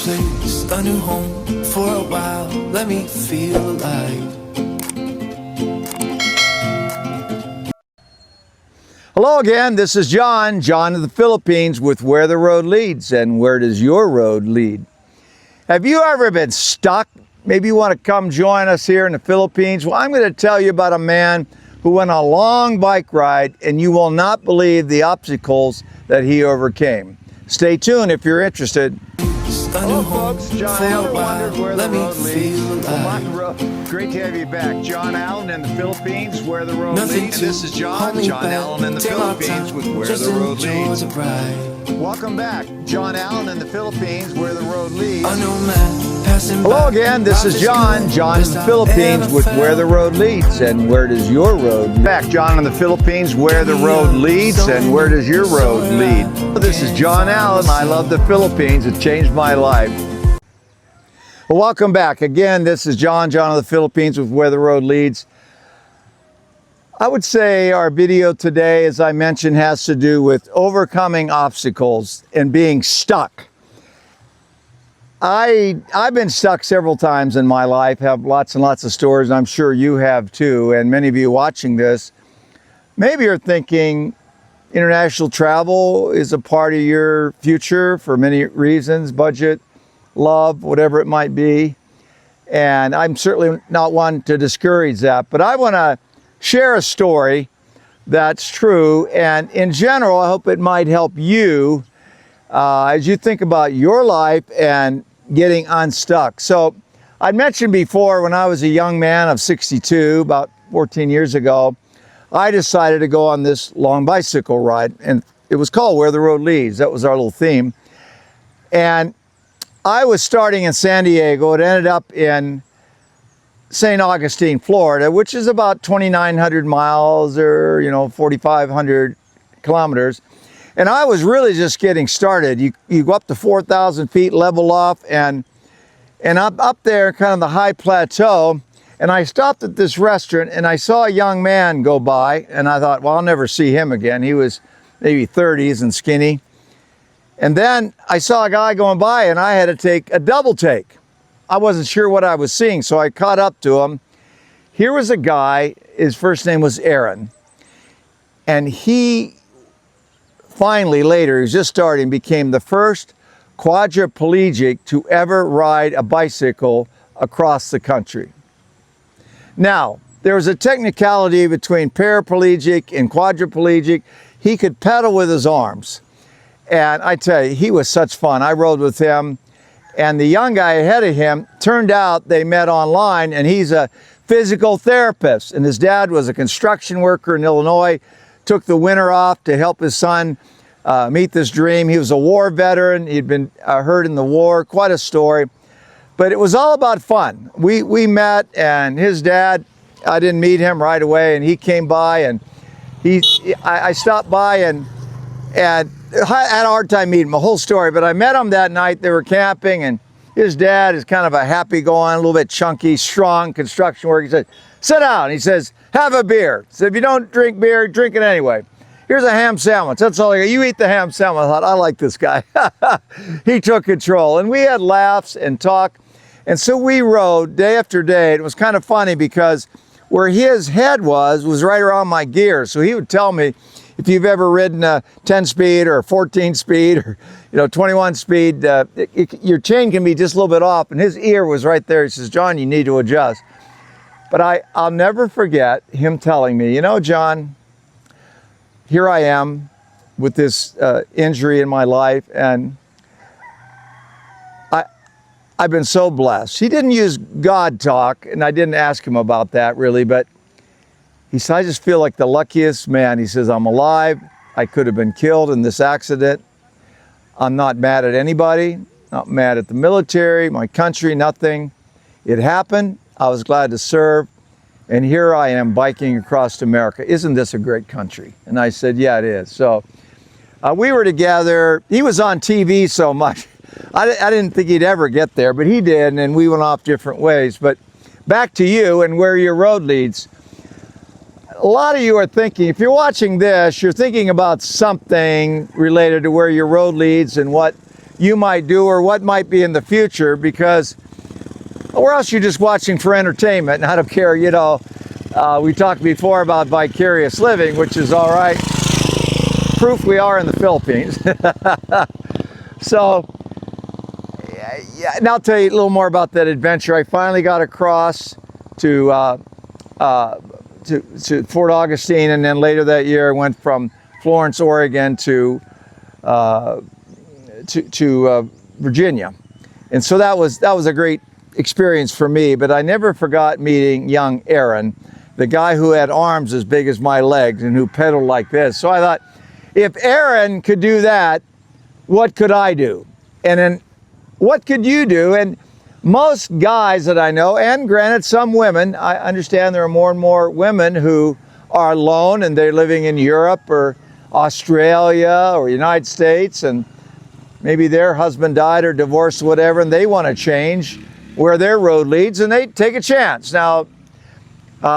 place, a new home for a while. Let me feel alive. Hello again, this is John of the Philippines with Where the Road Leads. And where does your road lead? Have you ever been stuck? Maybe you want to come join us here in the Philippines. Well, I'm going to tell you about a man who went on a long bike ride, and you will not believe the obstacles that he overcame. Stay tuned if you're interested. Hello folks, John Allen wondered where the road leads. Great to have you back. John Allen in the Philippines, Where the Road Leads. And this is John Allen in the Philippines with Where the Road Leads. Welcome back. John Allen in the Philippines, Where the Road Leads. Hello again, this is John in the Philippines with Where the Road Leads. And where does your road lead? Back, John in the Philippines, Where the Road Leads. And where does your road lead? This is John Allen. I love the Philippines. It changed my life. Well, welcome back. Again, this is John of the Philippines with Where the Road Leads. I would say our video today, as I mentioned, has to do with overcoming obstacles and being stuck. I've been stuck several times in my life, have lots and lots of stories, and I'm sure you have too. And many of you watching this, maybe you're thinking international travel is a part of your future for many reasons, budget, love, whatever it might be. And I'm certainly not one to discourage that, but I want to share a story that's true. And in general, I hope it might help you as you think about your life and getting unstuck. So I mentioned before, when I was a young man of 62, about 14 years ago, I decided to go on this long bicycle ride, and it was called Where the Road Leads. That was our little theme. And I was starting in San Diego. It ended up in St. Augustine, Florida, which is about 2,900 miles or, 4,500 kilometers. And I was really just getting started. You go up to 4,000 feet, level off, and up there, kind of the high plateau. And I stopped at this restaurant, and I saw a young man go by, and I thought, well, I'll never see him again. He was maybe 30s and skinny. And then I saw a guy going by, and I had to take a double take. I wasn't sure what I was seeing, so I caught up to him. Here was a guy, his first name was Aaron. And he finally, later, he was just starting, became the first quadriplegic to ever ride a bicycle across the country. Now, there was a technicality between paraplegic and quadriplegic. He could pedal with his arms. And I tell you, he was such fun. I rode with him, and the young guy ahead of him, turned out they met online, and he's a physical therapist, and his dad was a construction worker in Illinois, took the winter off to help his son meet this dream. He was a war veteran. He'd been hurt in the war, quite a story. But it was all about fun. We met, and his dad, I didn't meet him right away, and he came by, and I stopped by and I had a hard time meeting him, a whole story, but I met him that night. They were camping, and his dad is kind of a happy-going, a little bit chunky, strong construction worker. He said, sit down. He says, have a beer. He said, if you don't drink beer, drink it anyway. Here's a ham sandwich. That's all I got. You eat the ham sandwich. I thought, I like this guy. He took control, and we had laughs and talk. And so we rode day after day. It was kind of funny because where his head was right around my gear. So he would tell me, if you've ever ridden a 10-speed or a 14-speed or 21-speed, your chain can be just a little bit off, and his ear was right there. He says, John, you need to adjust. But I'll never forget him telling me, John, here I am with this injury in my life, and I've been so blessed. He didn't use God talk, and I didn't ask him about that really, but he said, I just feel like the luckiest man. He says, I'm alive. I could have been killed in this accident. I'm not mad at anybody, not mad at the military, my country, nothing. It happened. I was glad to serve. And here I am biking across America. Isn't this a great country? And I said, yeah, it is. So we were together. He was on TV so much. I didn't think he'd ever get there, but he did. And we went off different ways. But back to you and where your road leads. A lot of you are thinking, if you're watching this, you're thinking about something related to where your road leads and what you might do or what might be in the future, because or else you're just watching for entertainment. And I don't care, you know, we talked before about vicarious living, which is all right. Proof we are in the Philippines. So, yeah, and I'll tell you a little more about that adventure. I finally got across to Fort Augustine, and then later that year I went from Florence, Oregon to Virginia. And so that was a great experience for me, but I never forgot meeting young Aaron, the guy who had arms as big as my legs and who pedaled like this. So I thought, if Aaron could do that, what could I do? And then what could you do? And most guys that I know, and granted some women, I understand there are more and more women who are alone and they're living in Europe or Australia or United States, and maybe their husband died or divorced or whatever, and they want to change where their road leads, and they take a chance. Now,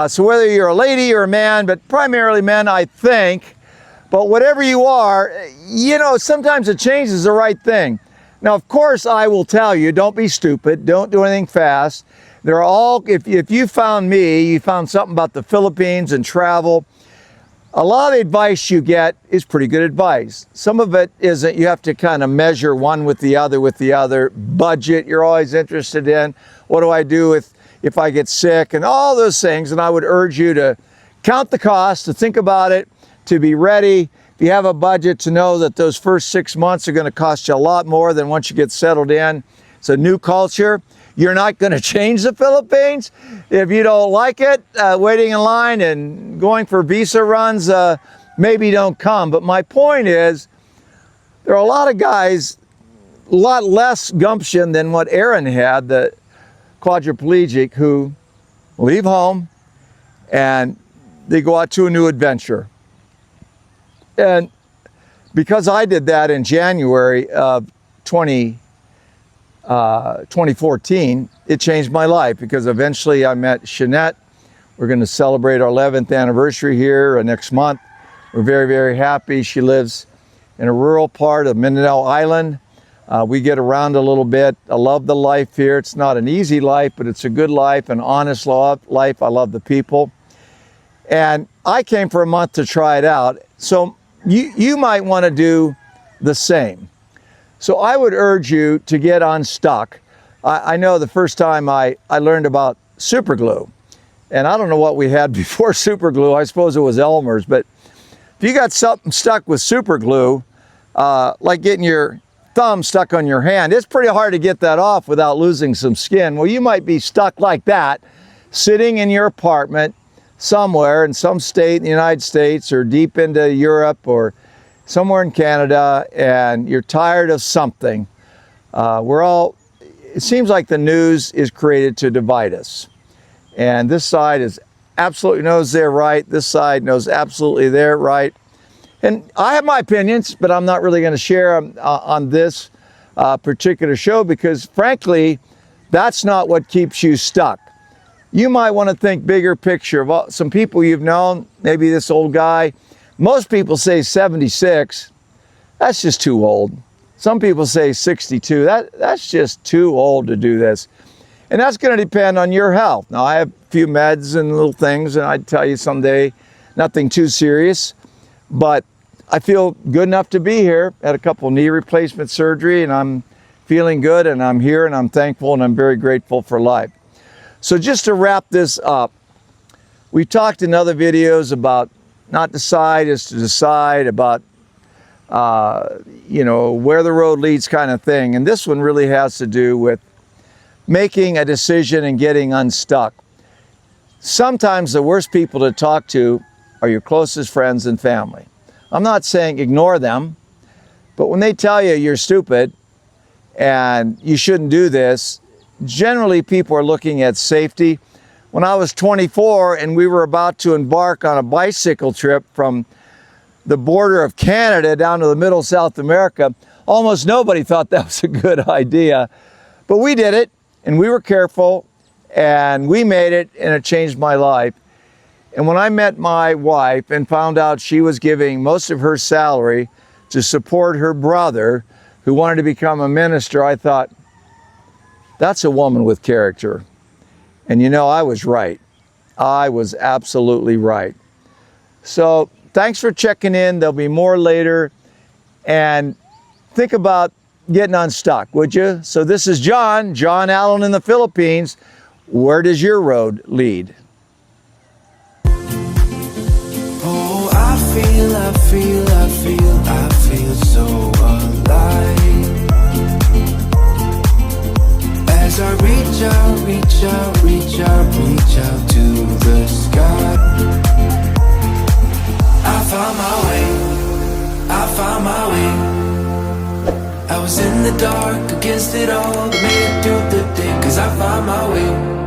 so whether you're a lady or a man, but primarily men, I think, but whatever you are, you know, sometimes a change is the right thing. Now, of course, I will tell you, don't be stupid, don't do anything fast. They're all, if you found me, you found something about the Philippines and travel, a lot of the advice you get is pretty good advice. Some of it isn't. You have to kind of measure one with the other. Budget, you're always interested in. What do I do if I get sick, and all those things. And I would urge you to count the cost, to think about it, to be ready. If you have a budget, to know that those first 6 months are going to cost you a lot more than once you get settled in. It's a new culture. You're not going to change the Philippines. If you don't like it, waiting in line and going for visa runs, maybe don't come. But my point is, there are a lot of guys, a lot less gumption than what Aaron had, the quadriplegic, who leave home and they go out to a new adventure. And because I did that in January of 2014, it changed my life, because eventually I met Shanette. We're going to celebrate our 11th anniversary here next month. We're very, very happy. She lives in a rural part of Mindanao Island. We get around a little bit. I love the life here. It's not an easy life, but it's a good life, an honest life. I love the people. And I came for a month to try it out. So you might want to do the same. So I would urge you to get unstuck. I know the first time I learned about super glue, and I don't know what we had before super glue. I suppose it was Elmer's, but if you got something stuck with super glue, like getting your thumb stuck on your hand, it's pretty hard to get that off without losing some skin. Well, you might be stuck like that, sitting in your apartment somewhere in some state in the United States or deep into Europe or somewhere in Canada, and you're tired of something. It seems like the news is created to divide us. And this side absolutely knows they're right. This side knows absolutely they're right. And I have my opinions, but I'm not really going to share them on this particular show, because frankly, that's not what keeps you stuck. You might want to think bigger picture of some people you've known, maybe this old guy. Most people say 76. That's just too old. Some people say 62. That's just too old to do this. And that's going to depend on your health. Now, I have a few meds and little things, and I'd tell you someday, nothing too serious. But I feel good enough to be here. Had a couple knee replacement surgery, and I'm feeling good, and I'm here, and I'm thankful, and I'm very grateful for life. So just to wrap this up, we talked in other videos about not decide is to decide, about where the road leads kind of thing. And this one really has to do with making a decision and getting unstuck. Sometimes the worst people to talk to are your closest friends and family. I'm not saying ignore them, but when they tell you you're stupid and you shouldn't do this, generally people are looking at safety. When I was 24 and we were about to embark on a bicycle trip from the border of Canada down to the middle of South America, almost nobody thought that was a good idea. But we did it, and we were careful, and we made it, and it changed my life. And when I met my wife and found out she was giving most of her salary to support her brother, who wanted to become a minister, I thought, that's a woman with character. And you know, I was right. I was absolutely right. So thanks for checking in. There'll be more later. And think about getting unstuck, would you? So this is John Allen in the Philippines. Where does your road lead? Oh, I feel so alive. As I reach out to the sky. I found my way. I was in the dark against it all, but made it through the day, 'cause I found my way.